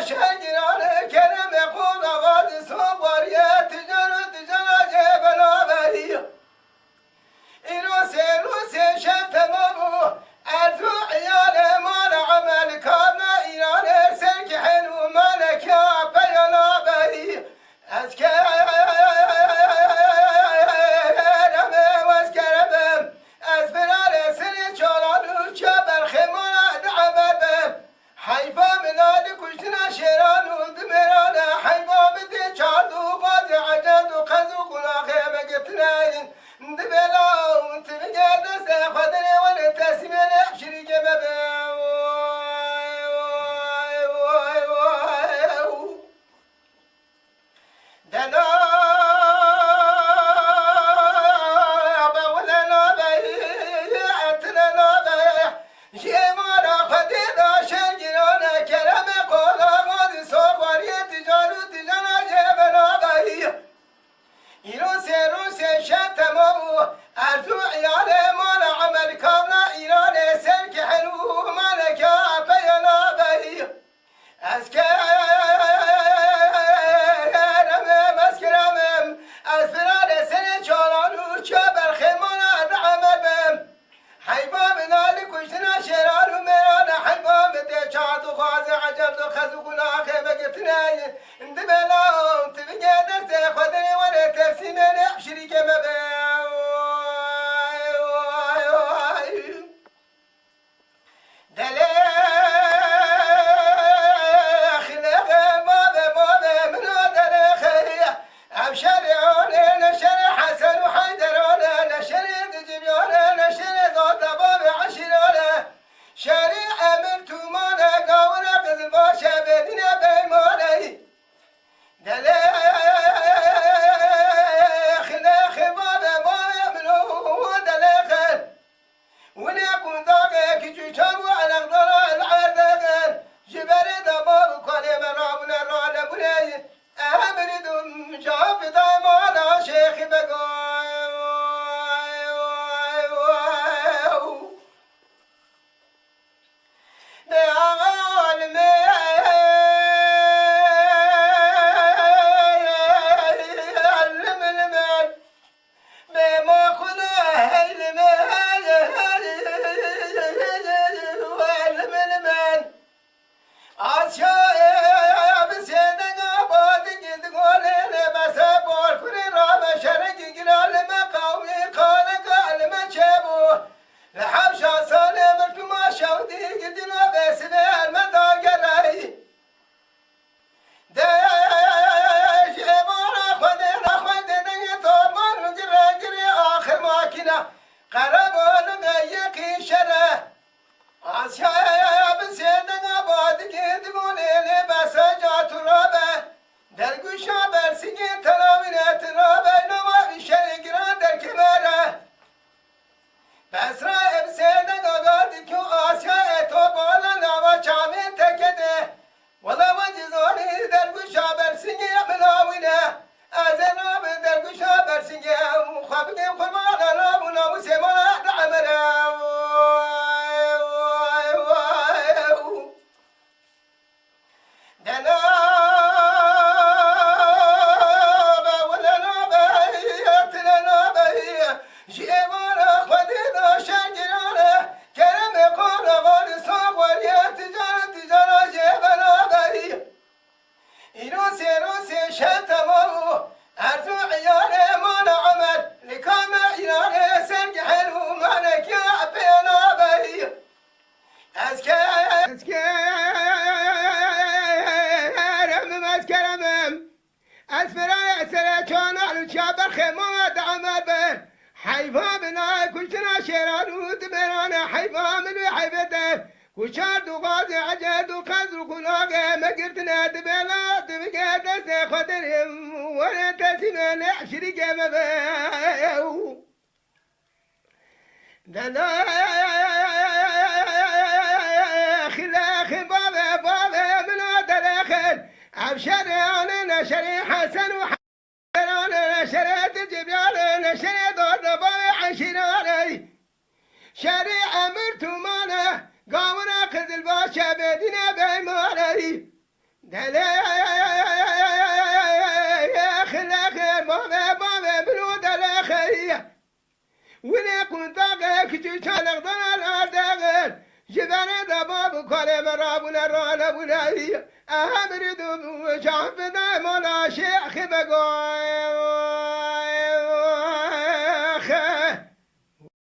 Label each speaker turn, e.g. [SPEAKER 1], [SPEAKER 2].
[SPEAKER 1] شنگران کرم خود آغاز سواری تجارت جناجه بنابری اینو سه روز شب تمامو ارزو عیال مال عمل کام ایران سرک حلو مالک یا بیانا بری از کرم از کرم از برار سر چالانو چه برخمان دعمم حیفا منال کشتنا شیرانو دمران حیفا بده چاردو قاد عجد و قزو قلاقه مگتنین دبلا تبقى دست خدني وانا تسمين شريك بابا دنا ولا نبي اتنا نبي شمارا خديدا شجرانا كلام قولا غادي صواري تجارو تجانا جبنا بي روسي شب تمامو ارزو عيال مال عمل كامنا ايران سرك حلو مالك يا بينا بي از کرمم از فرار سن چالانو چه برخمان دعمم حیبا منال کشتنا شیرانو میران حیبا مده چاد و خواز عجب و خزو گناخه بگتنای اندبلا تبگه درست خودنی ولی تفسیم شریک مبه حیفا بنا کشتنا شیرانو دمران حیفا منو حیفته کشار دو غاز عجد و قدر کناغه مگرتنا دبلا دبگه دست خدرم وره تسیمن شریک مبهو دلا خلاخ بابا منو دلاخل ابشر انا نشري حسن وحسن نشرت جبال نشرت الرباع عشراني شري امرت مانا قامنا خذ الباشا بدنا بيماني دل خلاخ بابا بلو دل خيا ولا كنت كنت تشالق ضل داغل جبان دباب كل مراب ولا رانا ولا هي أمرد وشعب ذا ملا شيخ بقول